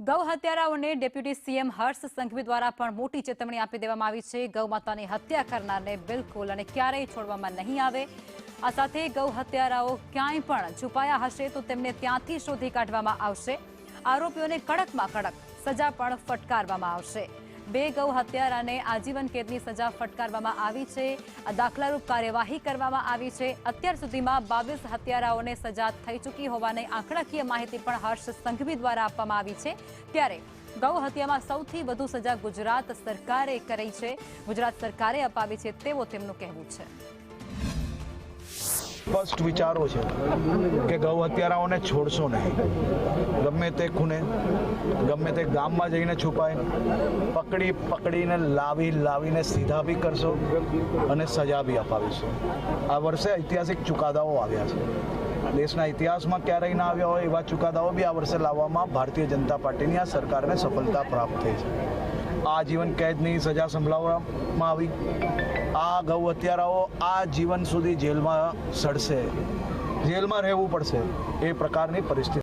ગૌ હત્યારાઓને deputy CM Harsh Sanghavi દ્વારા પણ મોટી ચેતવણી આપી દેવામાં આવી છે। ગૌ માતાની હત્યા કરનારને બિલકુલ અને ક્યારેય છોડવામાં નહીં આવે। આ સાથે ગૌ હત્યારાઓ ક્યાંય પણ છુપાયા હશે તો તેમને ત્યાંથી શોધી કાઢવામાં આવશે। આરોપીઓને કડકમાં કડક સજા પણ ફટકારવામાં આવશે। બે ગૌ હત્યારાને આજીવન કેદની સજા ફટકારવામાં આવી છે। આ દાખલારૂપ કાર્યવાહી કરવામાં આવી છે। અત્યાર સુધીમાં 22 હત્યારાઓને સજા થઈ ચૂકી હોવાની આંકડાકીય માહિતી પણ હર્ષ સંઘવી દ્વારા આપવામાં આવી છે। ત્યારે ગૌ હત્યામાં સૌથી વધુ સજા ગુજરાત સરકારે કરી છે, ગુજરાત સરકારે અપાવી છે તેવો તેમનું કહેવું છે। સ્પષ્ટ વિચારો છે કે ગૌ હત્યારાઓને છોડશો નહીં। ગમે તે ખૂણે, ગમે તે ગામમાં જઈને છુપાય, પકડીને લાવીને સીધા બી કરશો અને સજા બી અપાવીશું। આ વર્ષે ઐતિહાસિક ચુકાદાઓ આવ્યા છે। દેશના ઇતિહાસમાં ક્યારેય ના આવ્યા હોય એવા ચુકાદાઓ બી આ વર્ષે લાવવામાં ભારતીય જનતા પાર્ટીની આ સરકારને સફળતા પ્રાપ્ત થઈ છે। આજીવન કેદની સજા સંભળાવવામાં આવી। આ ગૌ હત્યારાઓ આ જીવન સુધી જેલમાં સડશે, જેલમાં રહેવું પડશે, એ પ્રકારની પરિસ્થિતિ